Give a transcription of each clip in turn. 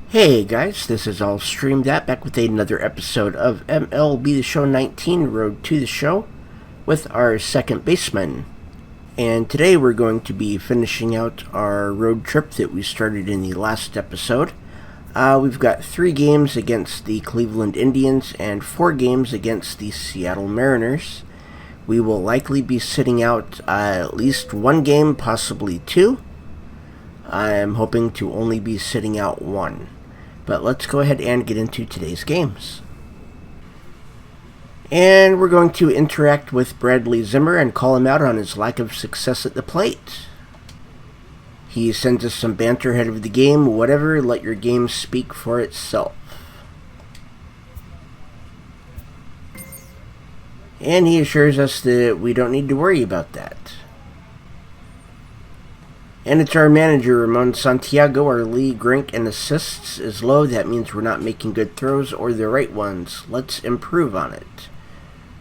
Hey guys, this is All Stream That back with another episode of MLB The Show 19 Road to the Show with our second baseman. And today we're going to be finishing out our road trip that we started in the last episode. We've got 3 games against the Cleveland Indians and 4 games against the Seattle Mariners. We will likely be sitting out at least 1 game, possibly 2. I'm hoping to only be sitting out 1. But let's go ahead and get into today's games. And we're going to interact with Bradley Zimmer and call him out on his lack of success at the plate. He sends us some banter ahead of the game. Whatever, let your game speak for itself. And he assures us that we don't need to worry about that. And it's our manager, Ramon Santiago. Our league rank in assists is low. That means we're not making good throws or the right ones. Let's improve on it.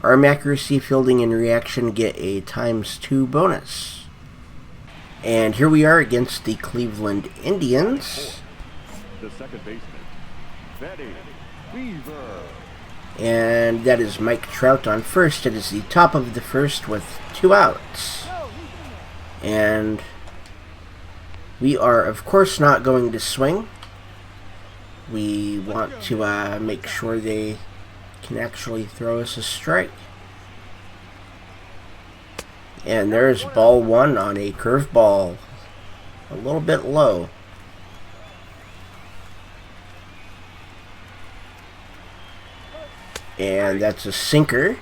Arm accuracy, fielding, and reaction get a ×2 bonus. And here we are against the Cleveland Indians. The second baseman, Betty Weaver. And that is Mike Trout on first. It is the top of the first with 2 outs. And we are, of course, not going to swing. We want to make sure they can actually throw us a strike. And there's ball 1 on a curveball. A little bit low. And that's a sinker.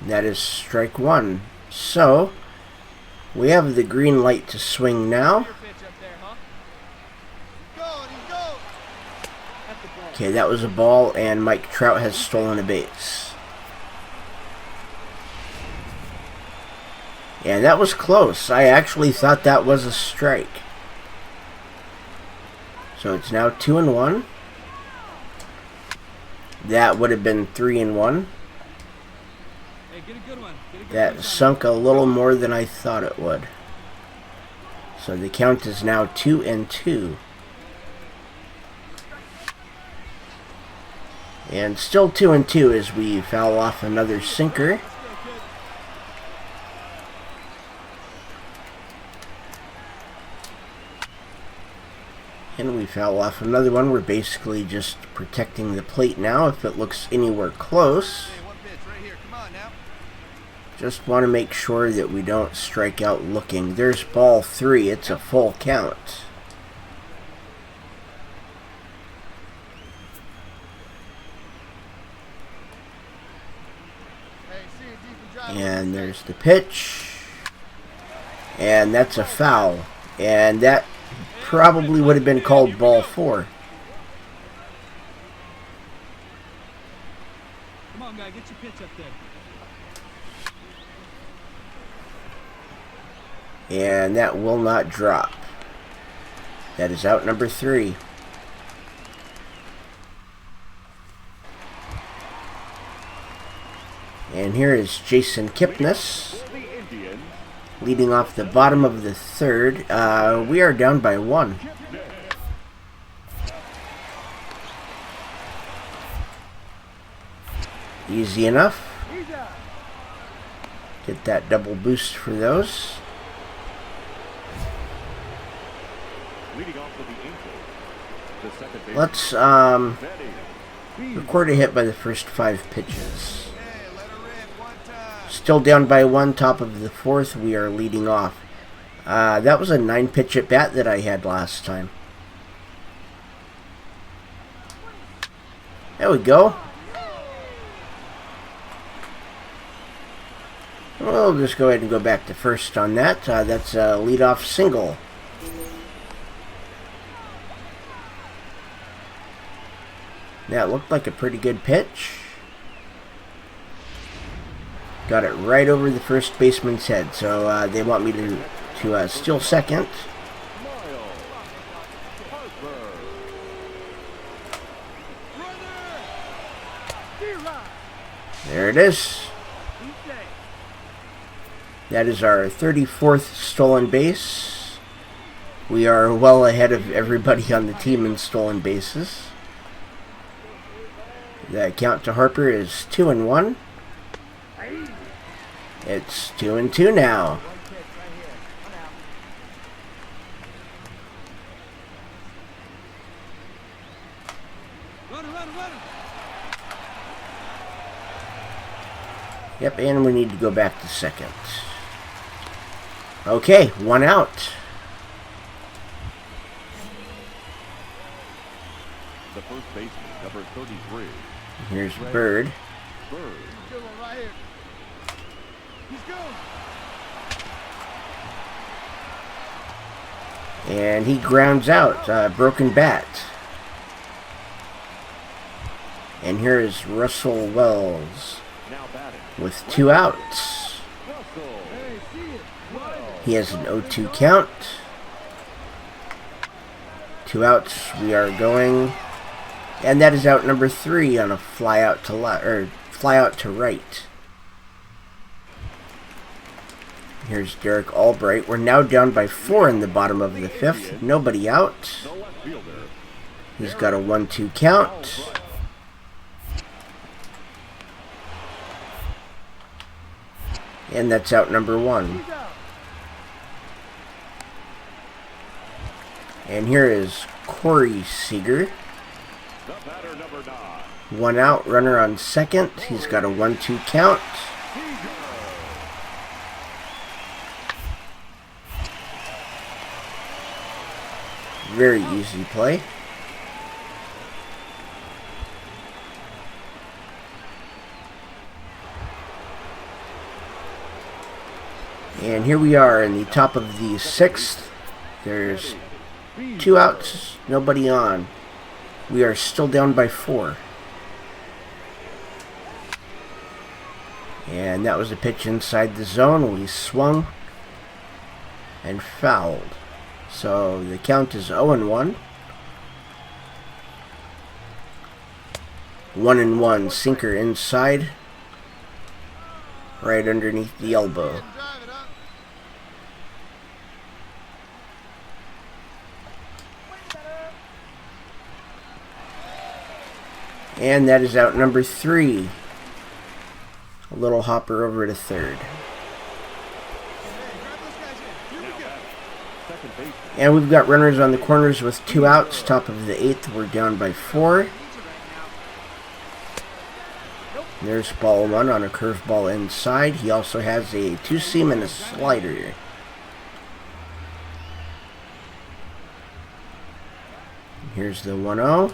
That is strike 1. So we have the green light to swing now. Okay, that was a ball, and Mike Trout has stolen a base. And that was close. I actually thought that was a strike. So it's now 2-1. That would have been 3-1. That sunk a little more than I thought it would. So the count is now 2-2. And still 2-2 as we foul off another sinker. And we foul off another one. We're basically just protecting the plate now if it looks anywhere close. Just want to make sure that we don't strike out looking. There's ball 3. It's a full count. And there's the pitch. And that's a foul. And that probably would have been called ball 4. Come on, guy, get your pitch up there. And that will not drop. That is out number 3. And here is Jason Kipnis leading off the bottom of the 3rd. We are down by 1. Easy enough. Get that double boost for those. Let's record a hit by the first 5 pitches. Still down by 1, top of the 4th. We are leading off. That was a 9-pitch at bat that I had last time. There we go. We'll just go ahead and go back to first on that. That's a leadoff single. That looked like a pretty good pitch. Got it right over the first baseman's head, so they want me to steal second. There it is. That is our 34th stolen base. We are well ahead of everybody on the team in stolen bases. The count to Harper is 2-1. It's 2-2 now. Yep, and we need to go back to second. Okay, 1 out. The first baseman, number 33. Here's Bird. Bird. Good one right here. He's going. And he grounds out. Broken bat. And here is Russell Wells Now batting. with 2 outs. Russell. Hey, see it. He has an 0-2 count. 2 outs. We are going, and that is out number 3 on a fly out to fly out to right. Here's Derek Albright. We're now down by 4 in the bottom of the 5th. Nobody out. The left fielder. He's got a 1-2 count. And that's out number 1. And here is Corey Seager. The batter, number 9. 1 out, runner on second. He's got a 1-2 count. Very easy play. And here we are in the top of the 6th. There's 2 outs, nobody on. We are still down by 4. And that was a pitch inside the zone. We swung and fouled. So the count is 0-1. 1-1, sinker inside, right underneath the elbow. And that is out number 3. A little hopper over to third. And we've got runners on the corners with 2 outs. Top of the 8th, we're down by 4. There's ball 1 on a curveball inside. He also has a 2-seam and a slider. Here's the 1-0.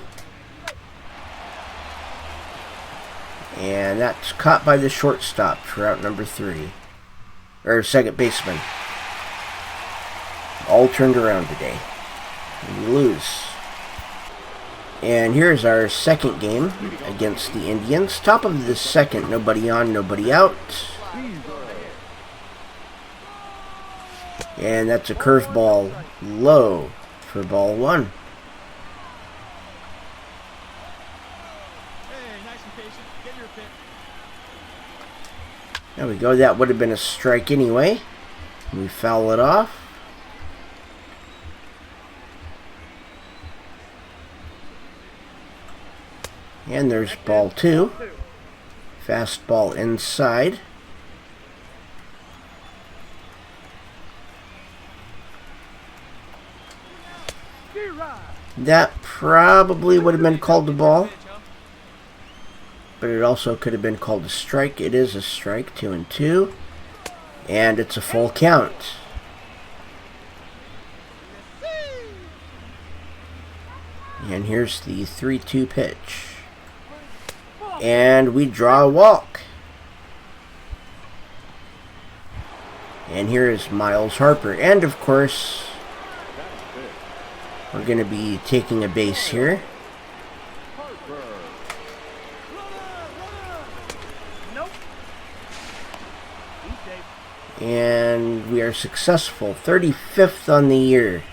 And that's caught by the shortstop for out number 3. Or second baseman. All turned around today. We lose. And here's our second game against the Indians. Top of the 2nd, nobody on, nobody out. And that's a curveball low for ball 1. There we go. That would have been a strike anyway. We foul it off. And there's ball 2. Fastball inside. That probably would have been called a ball. But it also could have been called a strike. It is a strike, 2-2. And it's a full count. And here's the 3-2 pitch. And we draw a walk. And here is Miles Harper. And of course, we're going to be taking a base here. And we are successful. 35th on the year.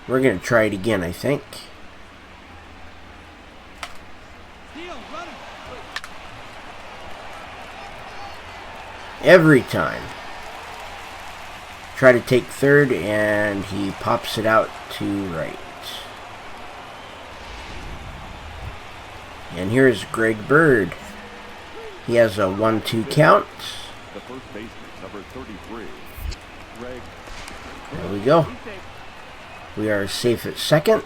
We're going to try it again, I think. Every time. try to take third, and he pops it out to right. And here's Greg Bird. He has a 1-2 count. The first baseman, number 33. Greg. There we go. We are safe at second.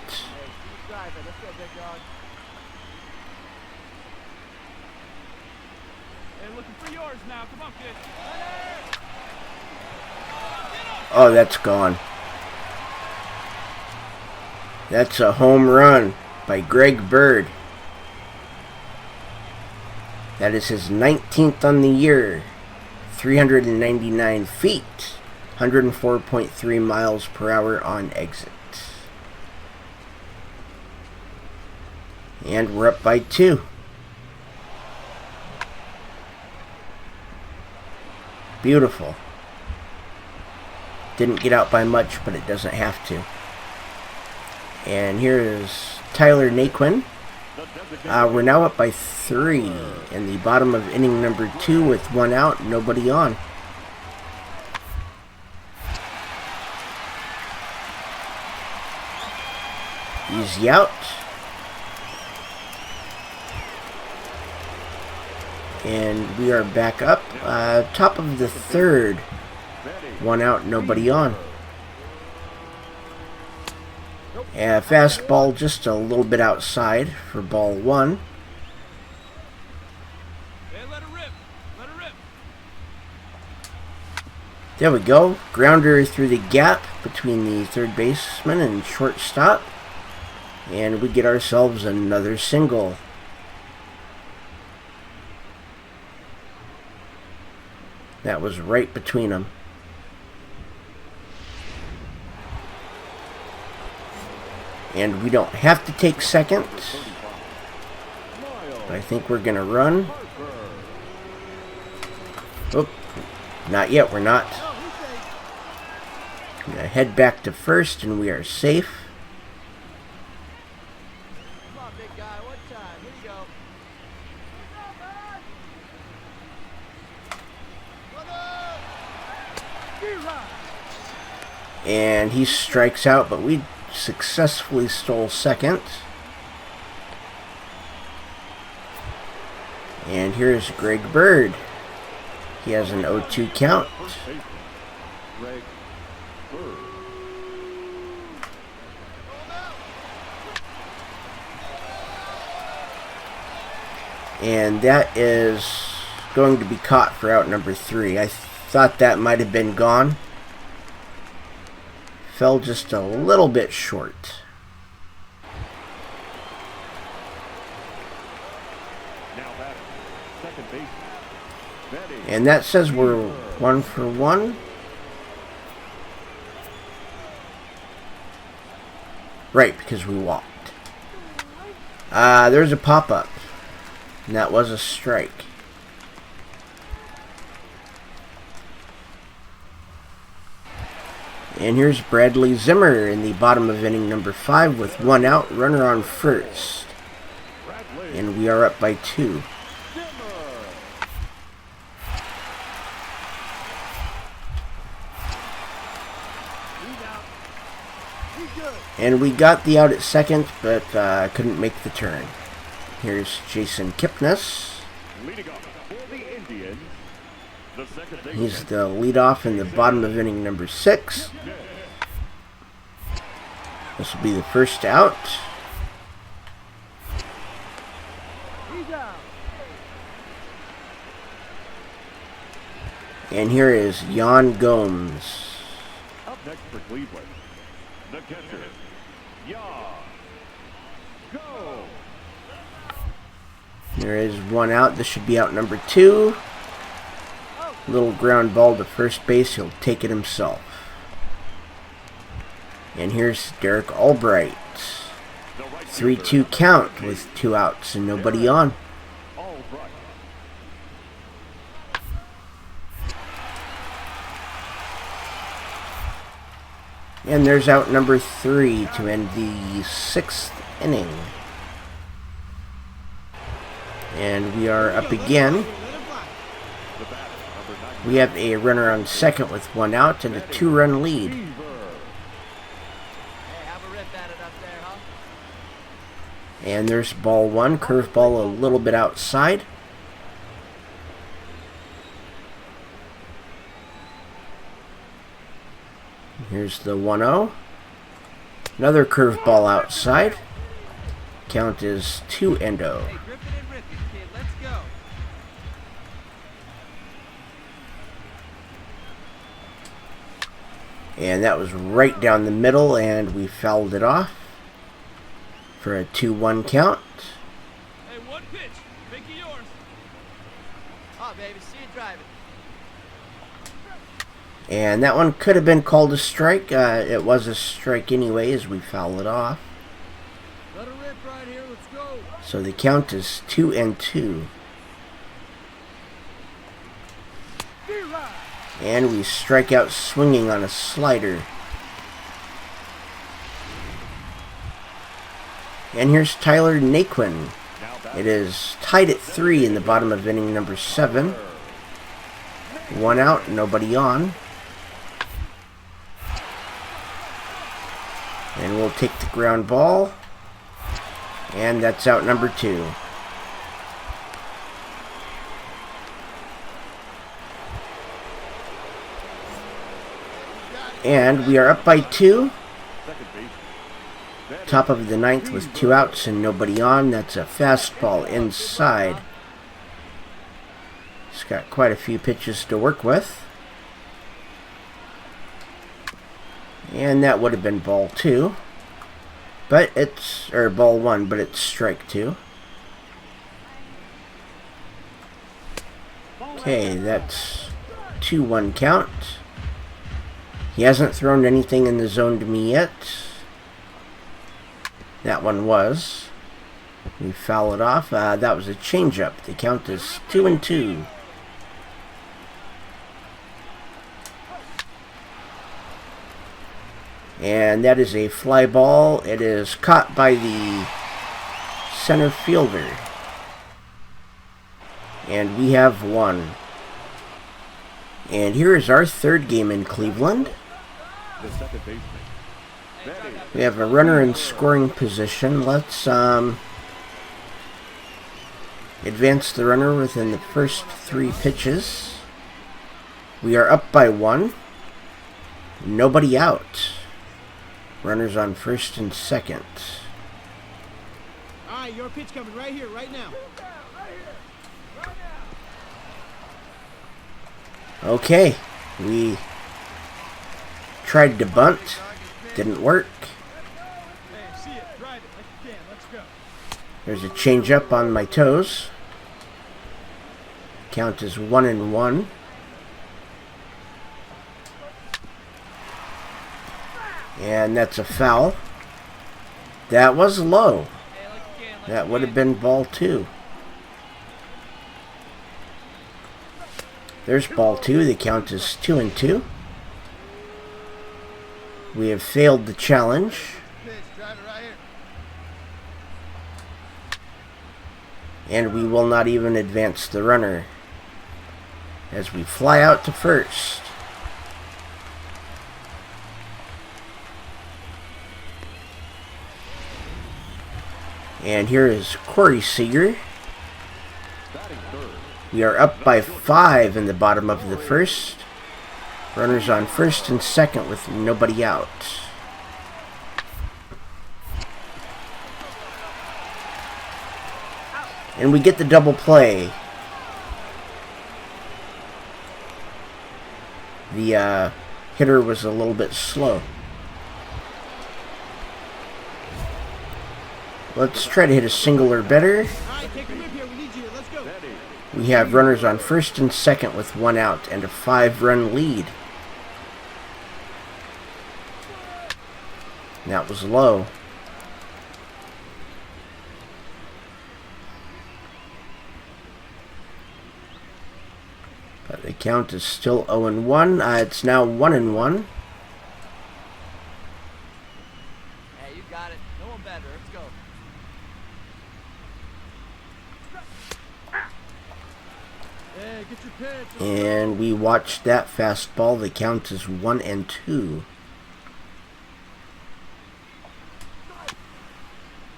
Oh, that's gone. That's a home run by Greg Bird. That is his 19th on the year. 399 feet. 104.3 miles per hour on exit. And we're up by 2. Beautiful. Didn't get out by much, but it doesn't have to. And here is Tyler Naquin. We're now up by 3 in the bottom of inning number 2 with 1 out, nobody on. Easy out. And we are back up. Top of the 3rd. 1 out, nobody on. Fastball just a little bit outside for ball 1. There we go. Grounder through the gap between the third baseman and shortstop. And we get ourselves another single. That was right between them. And we don't have to take second. But I think we're going to run. Oh, not yet, we're not. I'm going to head back to first, and we are safe. Come on, big guy, one time. Here you go. And he strikes out, but we successfully stole second. And here's Greg Bird. He has an 0-2 count. Greg Bird. And that is going to be caught for out number 3. I thought that might have been gone. Fell just a little bit short. Now batting, second baseman. Betty. And that says we're 1 for 1. Right, because we walked. There's a pop-up. And that was a strike. And here's Bradley Zimmer in the bottom of inning number 5 with 1 out, runner on first. Bradley. And we are up by 2. And we got the out at second, but couldn't make the turn. Here's Jason Kipnis. Leading off for the Indians, the second baseman. He's the leadoff in the bottom of inning number 6. This will be the first out. He's out. And here is Jan Gomes. Up next for Cleveland, the catcher, Go. There is 1 out. This should be out number 2. Little ground ball to first base. He'll take it himself. And here's Derek Albright. 3-2 count with 2 outs and nobody on. All right. And there's out number 3 to end the 6th inning. And we are up again. The batter, number We have a runner on second with one out and a 2-run lead. Hey, have a rip at it up there, huh? And there's ball one, curveball a little bit outside. Here's the 1-0. Another curveball outside. Count is 2-0. Hey, grip it and rip it, kid. Let's go. And that was right down the middle, and we fouled it off for a 2-1 count. Hey, one pitch. Make it yours. Oh, baby, see you driving. And that one could have been called a strike. It was a strike anyway as we foul it off. Let her rip right here. Let's go. So the count is 2-2. And we strike out swinging on a slider. And here's Tyler Naquin. It is tied at 3 in the bottom of inning number 7. 1 out, nobody on. And we'll take the ground ball. And that's out number 2. And we are up by 2. Top of the 9th with 2 outs and nobody on. That's a fastball inside. It's got quite a few pitches to work with. And that would have been ball 2. But it's, or ball 1, but it's strike 2. Okay, that's 2-1 count. He hasn't thrown anything in the zone to me yet. That one was. We foul it off. That was a changeup. The count is 2-2. And that is a fly ball. It is caught by the center fielder. And we have won. And here is our third game in Cleveland. The second baseman. We have a runner in scoring position. Let's advance the runner within the first 3 pitches. We are up by 1. Nobody out. Runners on first and second. All right, your pitch coming right here, right now. Okay, we tried to bunt. Didn't work. Hey, see it, drive it like you can. Let's go. There's a changeup on my toes. Count is 1-1. And that's a foul. That was low. That would have been ball 2. There's ball 2. The count is 2-2. We have failed the challenge. And we will not even advance the runner as we fly out to first. And here is Corey Seager. We are up by 5 in the bottom of the first. Runners on first and second with nobody out. And we get the double play. The hitter was a little bit slow. Let's try to hit a single or better. We have runners on first and second with 1 out and a 5-run lead. That was low. But the count is still 0-1. It's now 1-1. Hey, you got it. No one better. Let's go. Hey, get your pitch. And we watched that fastball. The count is 1-2.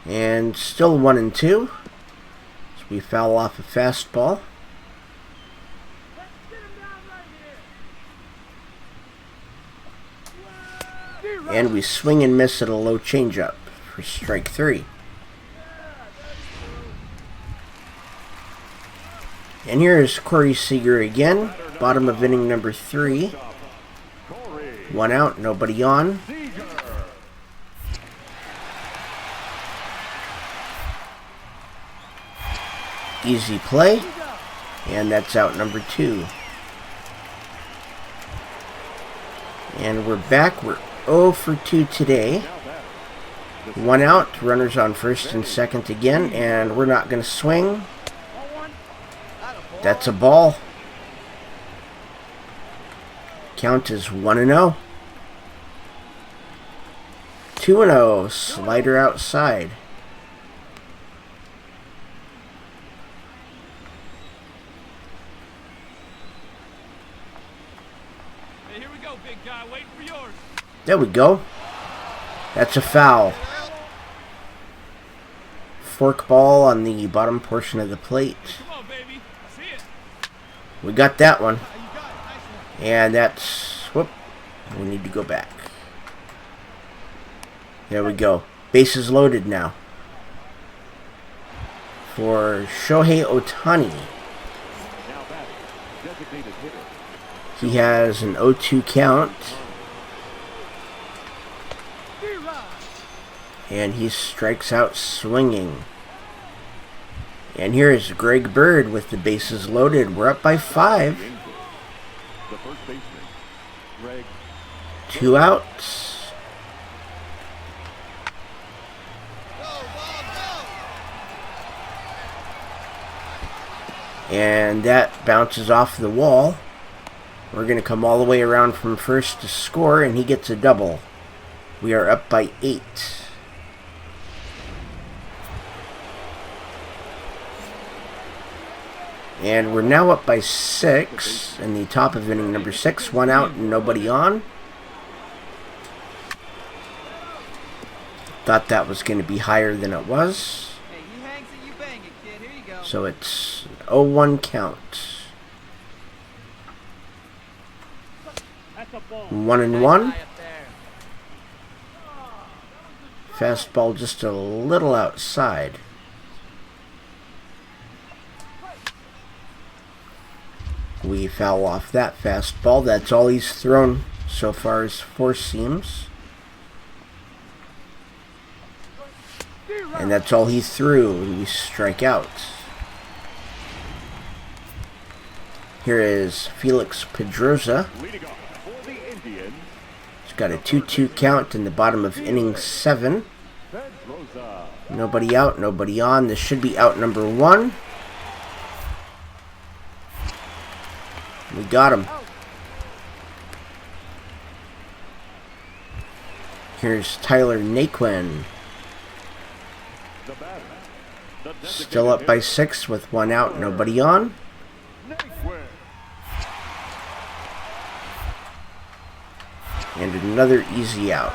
And still 1-2. So we foul off a fastball. And we swing and miss at a low changeup for strike 3. And here's Corey Seager again, bottom of inning number 3. 1 out, nobody on. Easy play, and that's out number 2. And we're back. We're 0 for 2 today. 1 out, runners on first and second again, and we're not going to swing. That's a ball. Count is 1-0. 2-0, slider outside. Hey, here we go, big guy. Waiting for yours. There we go. That's a foul. Fork ball on the bottom portion of the plate. Come on, baby. See it. We got that one. You got it. Nice one. And that's... whoop. We need to go back. There we go. Bases loaded now. For Shohei Ohtani. He has an 0-2 count. And he strikes out swinging. And here is Greg Bird with the bases loaded. We're up by 5. 2 outs. And that bounces off the wall. We're going to come all the way around from first to score, and he gets a double. We are up by 8. And we're now up by 6 in the top of inning number 6. 1 out and nobody on. Thought that was going to be higher than it was. Hey, he hangs it, you bang it, kid. Here you go. So it's 0-1 count. 1-1. Fastball just a little outside. We foul off that fastball. That's all he's thrown so far is 4 seams. And that's all he threw. And we strike out. Here is Felix Pedroza. He's got a 2-2 count in the bottom of inning 7. Nobody out, nobody on. This should be out number 1. We got him. Here's Tyler Naquin. Still up by 6 with 1 out, nobody on. And another easy out.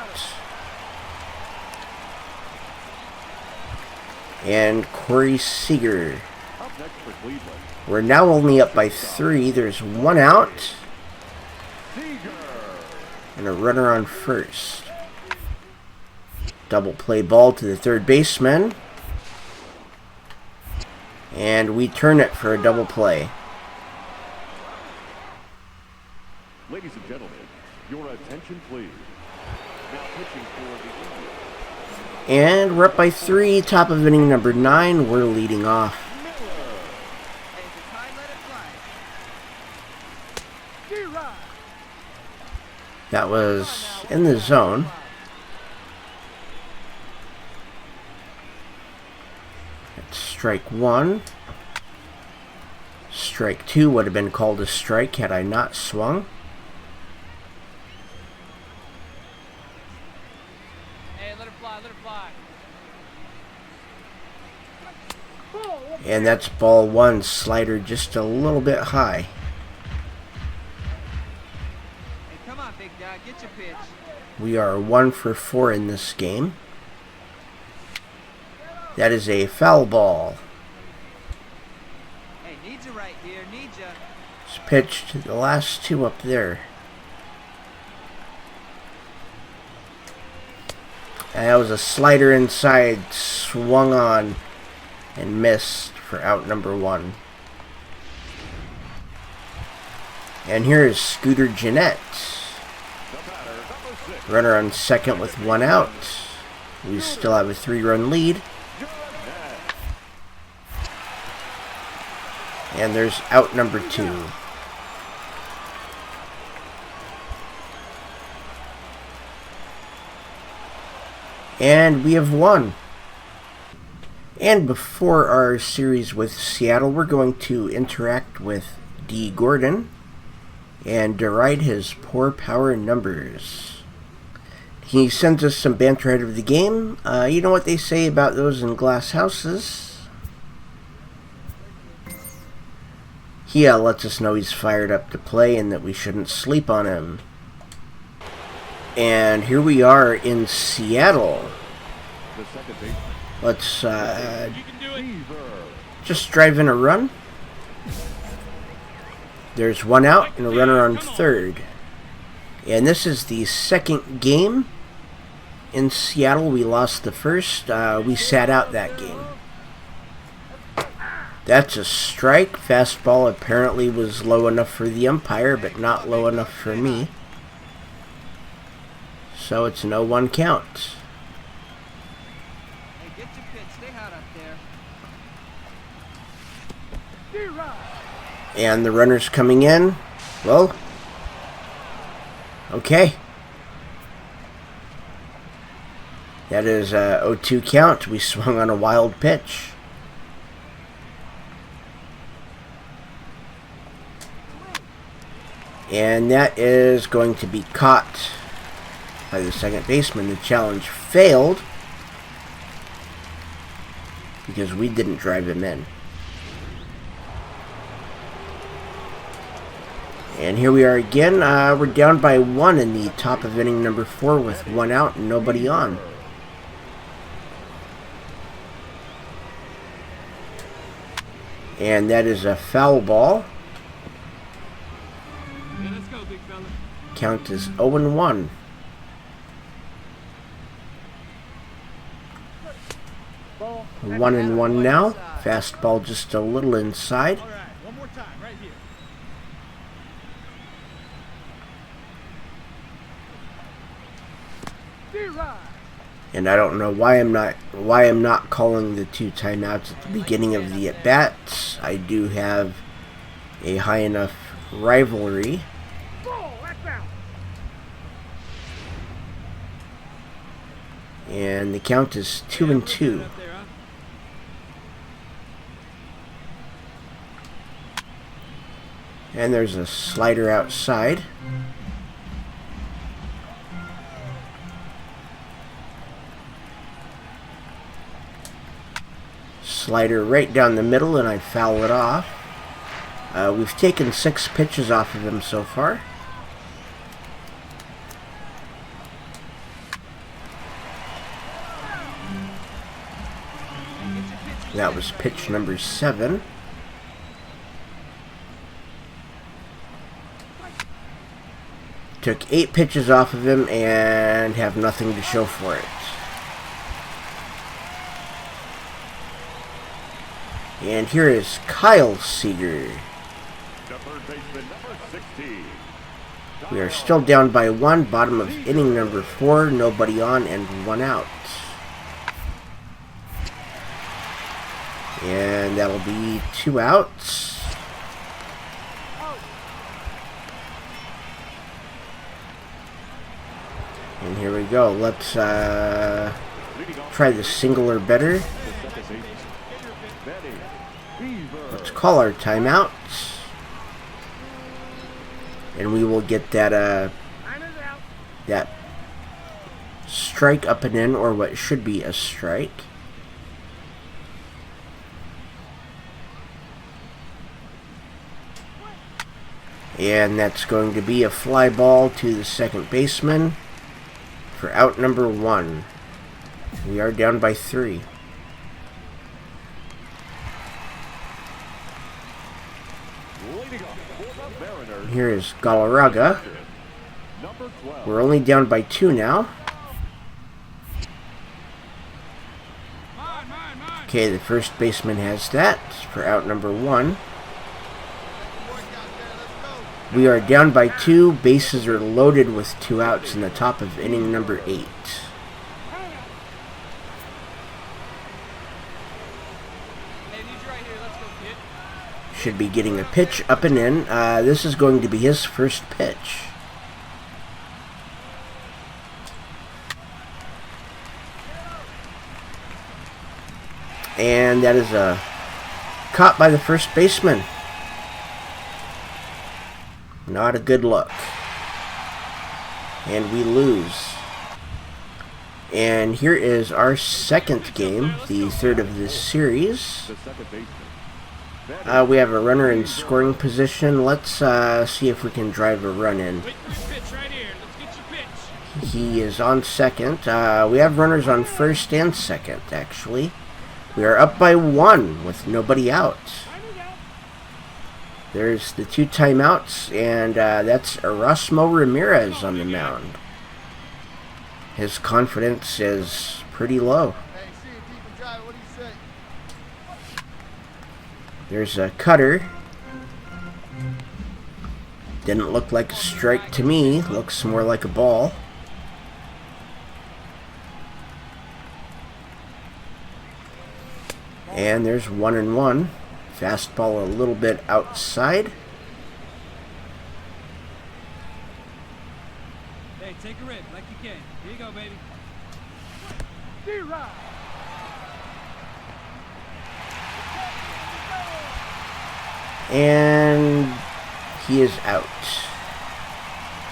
And Corey Seager. We're now only up by 3. There's 1 out. And a runner on first. Double play ball to the third baseman. And we turn it for a double play. Ladies and gentlemen, your attention please. Now pitching for the Indians. And we're up by 3, top of inning number 9. We're leading off. That was in the zone. That's strike 1. Strike 2 would have been called a strike had I not swung. Hey, let her fly, let her fly. And that's ball one. Slider just a little bit high. Hey, come on, big dog. Get your pitch. We are 1 for 4 in this game. That is a foul ball. Hey, needs you right here. Needs you. It's pitched the last two up there. And that was a slider inside, swung on, and missed for out number 1. And here is Scooter Jeanette. Runner on second with 1 out. We still have a 3-run lead. And there's out number 2. And we have won. And before our series with Seattle, we're going to interact with D. Gordon and deride his poor power numbers. He sends us some banter ahead of the game. You know what they say about those in glass houses? He lets us know he's fired up to play and that we shouldn't sleep on him. And here we are in Seattle. Let's just drive in a run. There's 1 out and a runner on third. And this is the second game in Seattle. We lost the first. We sat out that game. That's a strike. Fastball apparently was low enough for the umpire, but not low enough for me. So it's an 0-1 count. Hey, get your pitch. Stay hot up there. And the runner's coming in. Well, okay. That is a 0-2 count. We swung on a wild pitch. And that is going to be caught by the second baseman. The challenge failed because we didn't drive him in. And here we are again. We're down by 1 in the top of inning number 4 with 1 out and nobody on. And that is a foul ball. Yeah, let's go, big fella. Count is 0-1. One and one now. Fastball just a little inside. All right, one more time, right here. And I don't know why I'm not calling the 2 timeouts at the beginning of the at-bats. I do have a high enough rivalry. And the count is 2-2. And there's a slider outside. Slider right down the middle, and I foul it off. We've taken 6 pitches off of him so far. That was pitch number 7. Took 8 pitches off of him and have nothing to show for it. And here is Kyle Seager. We are still down by 1, bottom of inning number 4, nobody on and 1 out. And that'll be 2 outs. And here we go. Let's try the single or better. Let's call our timeouts. And we will get that that strike up and in, or what should be a strike. And that's going to be a fly ball to the second baseman for out number 1. We are down by 3. Here is Galarraga. We're only down by 2 now. Okay, the first baseman has that for out number 1. We are down by 2. Bases are loaded with 2 outs in the top of inning number 8. Should be getting a pitch up and in. This is going to be his first pitch. And that is caught by the first baseman. Not a good look. And we lose. And here is our second game, the third of this series. We have a runner in scoring position. Let's see if we can drive a run in. He is on second. We have runners on first and second, actually. We are up by 1 with nobody out. There's the 2 timeouts, and that's Erasmo Ramirez on the mound. His confidence is pretty low. There's a cutter. Didn't look like a strike to me. Looks more like a ball. And there's 1-1. Fastball a little bit outside. Hey, take a rip like you can. Here you go, baby. And he is out.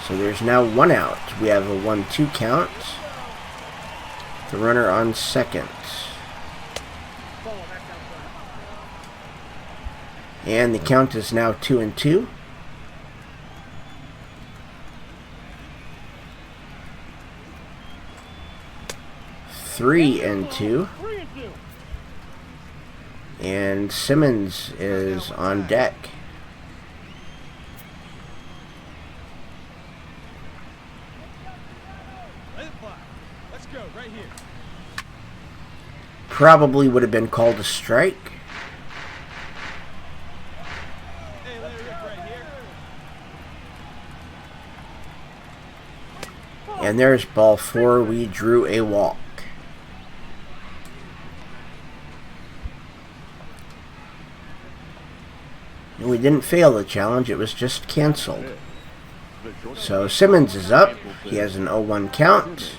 So there's now 1 out. We have a 1-2 count. The runner on second. And the count is now 2-2. Three and 2. And Simmons is on deck. Let's go right here. Probably would have been called a strike. Hey, let it rip right here. And there's ball 4. We drew a walk. And we didn't fail the challenge, it was just canceled. So Simmons is up. He has an 0-1 count.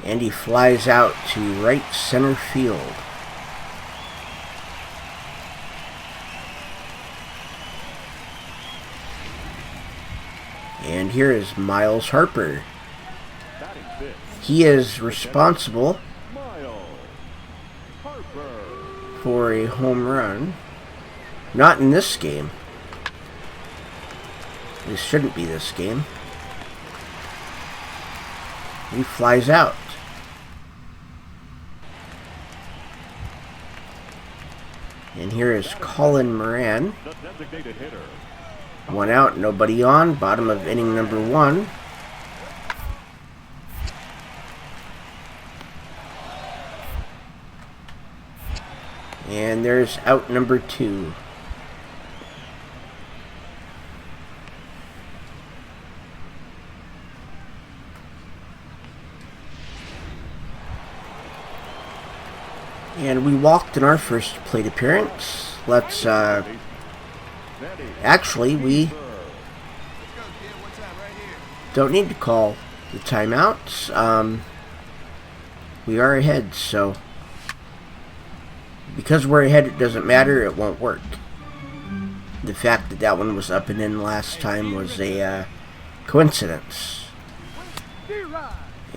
And he flies out to right center field. And here is Miles Harper. He is responsible for a home run. Not in this game. This shouldn't be this game. He flies out. And here is Colin Moran. 1 out, nobody on. Bottom of inning number 1. And there's out number 2. And we walked in our first plate appearance. Let's, actually, we don't need to call the timeouts. We are ahead, so because we're ahead, it doesn't matter, it won't work. The fact that that one was up and in last time was a coincidence.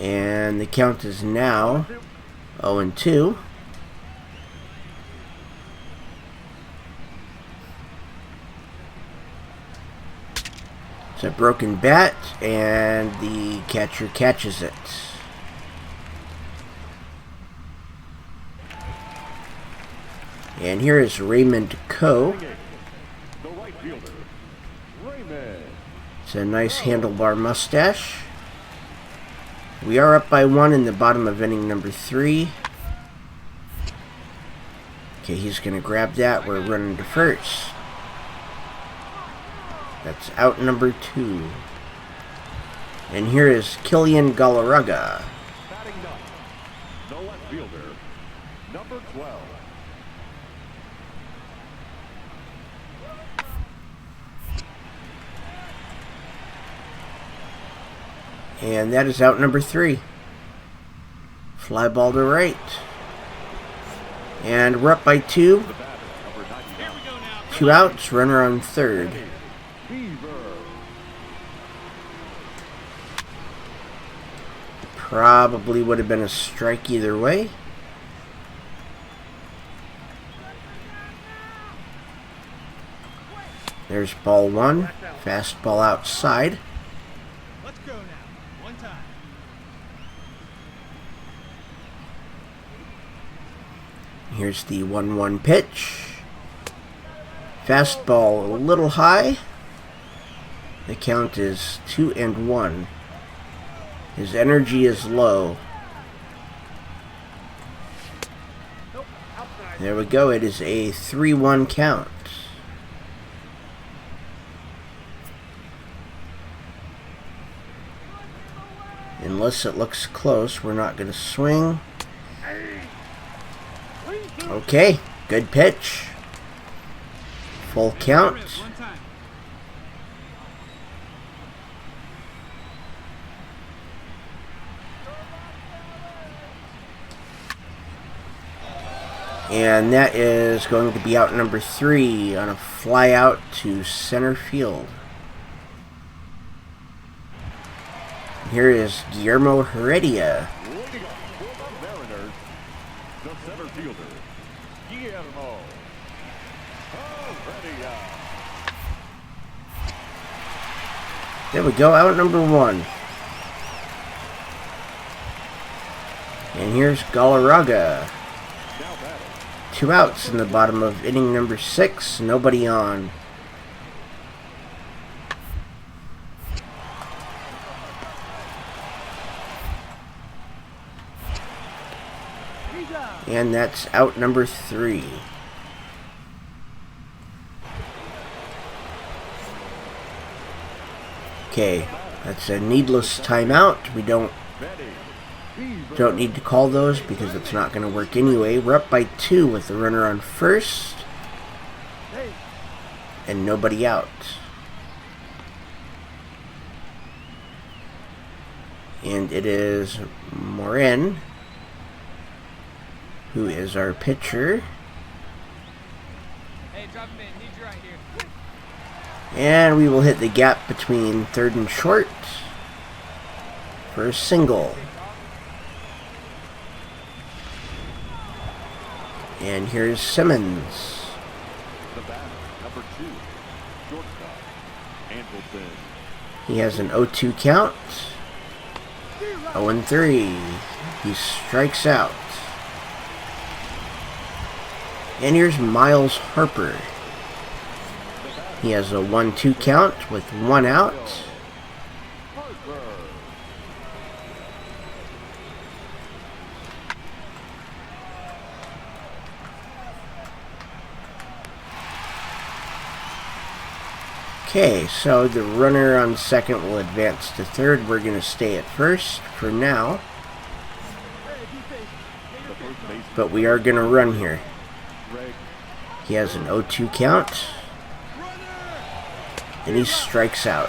And the count is now 0-2. It's a broken bat, and the catcher catches it. And here is Raymond Coe. The right fielder, Raymond. It's a nice handlebar mustache. We are up by 1 in the bottom of inning number 3. Okay, he's going to grab that. We're running to first. That's out number 2. And here is Killian Galarraga. Batting ninth, the left fielder, number 12. And that is out number 3. Fly ball to right. And we're up by 2. The batter, number 99. 2 outs, runner on third. Beaver. Probably would have been a strike either way. There's ball 1. Fastball outside. Let's go now. One time. Here's the 1-1 pitch. Fastball a little high. The count is 2-1. His energy is low. There we go. It is a 3-1 count. Unless it looks close, we're not going to swing. Okay, good pitch. Full count. One time. And that is going to be out number 3 on a fly out to center field. Here is Guillermo Heredia. Leading off for the Mariners, the center fielder, Guillermo Heredia. There we go, out number 1. And here's Galarraga. Now batting, 2 outs in the bottom of inning number 6. Nobody on. And that's out number 3. Okay, that's a needless timeout. We don't need to call those because it's not going to work anyway. We're up by 2 with the runner on first and nobody out. And it is Morin who is our pitcher. Hey, drop him in. Need you right here. And we will hit the gap between third and short for a single. And here's Simmons. the batter, number 2, shortstop, Anderson. He has an 0-2 count. 0-3. He strikes out. And here's Miles Harper. He has a 1-2 count with 1 out. Harper. Okay, so the runner on second will advance to third. We're going to stay at first for now. The first baseman, But we are going to run here. Greg. He has an 0-2 count. And he strikes out.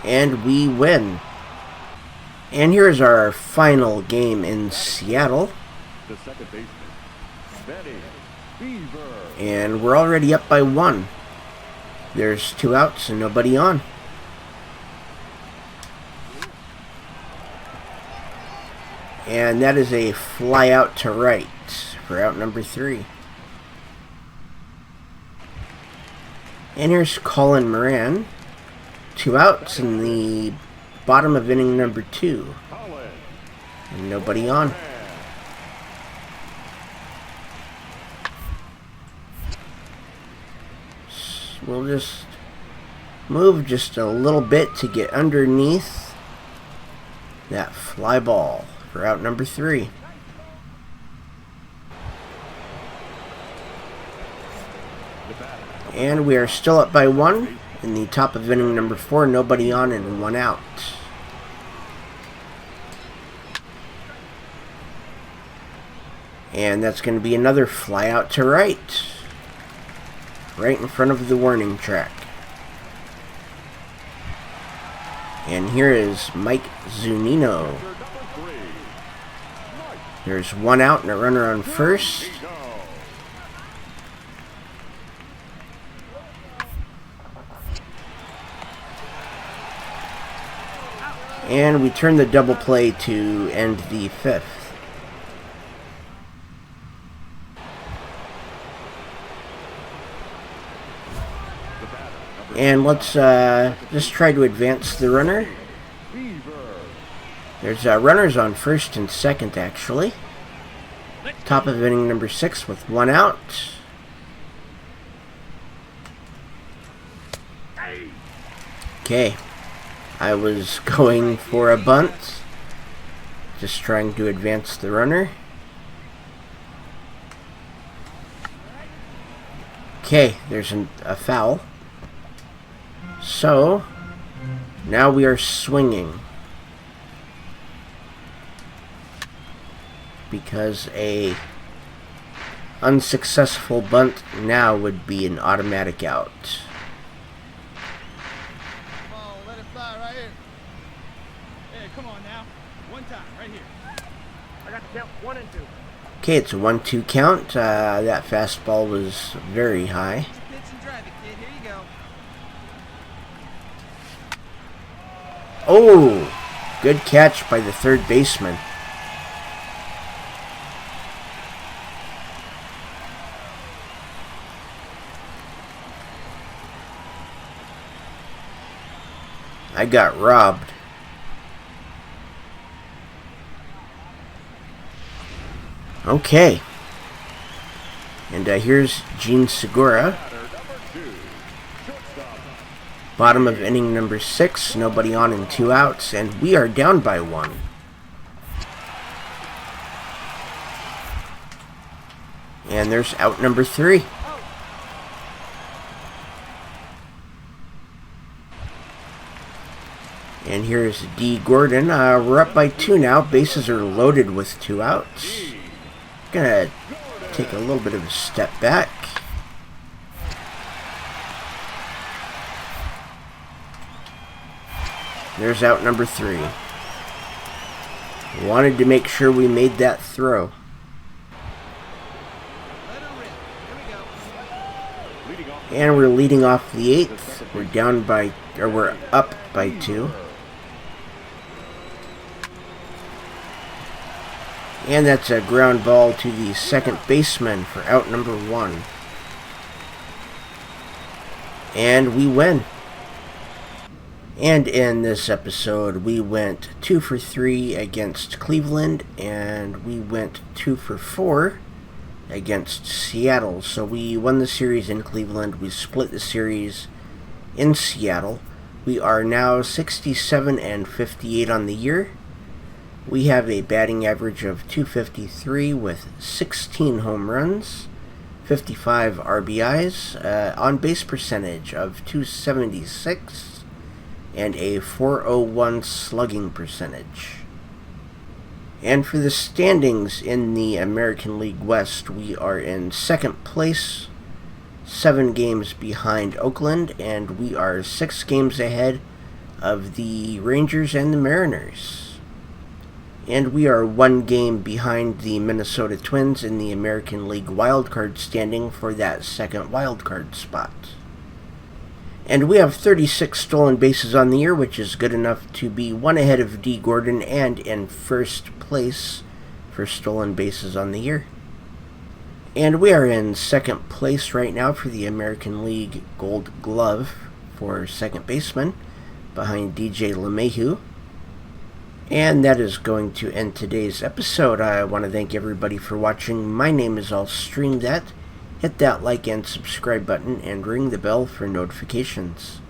And we win. And here's our final game in Seattle. The second baseman, Benny Beaver. And we're already up by 1. There's 2 outs and nobody on. And that is a fly out to right for out number 3. And here's Colin Moran. 2 outs in the bottom of inning number 2. And nobody on. We'll just move just a little bit to get underneath that fly ball for out number 3. And we are still up by 1 in the top of inning number 4. Nobody on and 1 out. And that's going to be another fly out to right. Right in front of the warning track. And here is Mike Zunino. There's 1 out and a runner on first. And we turn the double play to end the 5th. And let's just try to advance the runner. There's runners on first and second, actually. Top of inning number 6 with 1 out. Okay. I was going for a bunt. Just trying to advance the runner. Okay, there's a foul. So, now we are swinging. Because a unsuccessful bunt now would be an automatic out. Let it fly right here. Hey, come on now. One time, right here. I got to count 1 and 2. Okay, it's a 1-2 count. That fastball was very high. Pitch and drive it, kid. Here you go. Oh, good catch by the third baseman. I got robbed. Okay. And here's Gene Segura. Bottom of inning number 6. Nobody on and 2 outs. And we are down by 1. And there's out number 3. And here's D. Gordon. We're up by 2 now. Bases are loaded with 2 outs. Gonna take a little bit of a step back. There's out number 3. Wanted to make sure we made that throw. And we're leading off the 8th. We're up by 2. And that's a ground ball to the second baseman for out number 1. And we win. And in this episode, we went 2 for 3 against Cleveland, and we went 2 for 4 against Seattle. So we won the series in Cleveland. We split the series in Seattle. We are now 67 and 58 on the year. We have a batting average of .253 with 16 home runs, 55 RBIs, on base percentage of .276, and a .401 slugging percentage. And for the standings in the American League West, we are in second place, 7 games behind Oakland, and we are 6 games ahead of the Rangers and the Mariners. And we are 1 game behind the Minnesota Twins in the American League wildcard standing for that second wildcard spot. And we have 36 stolen bases on the year, which is good enough to be 1 ahead of D. Gordon and in first place for stolen bases on the year. And we are in second place right now for the American League Gold Glove for second baseman, behind DJ LeMahieu. And that is going to end today's episode. I want to thank everybody for watching. My name is allstreamthat. Hit that like and subscribe button and ring the bell for notifications.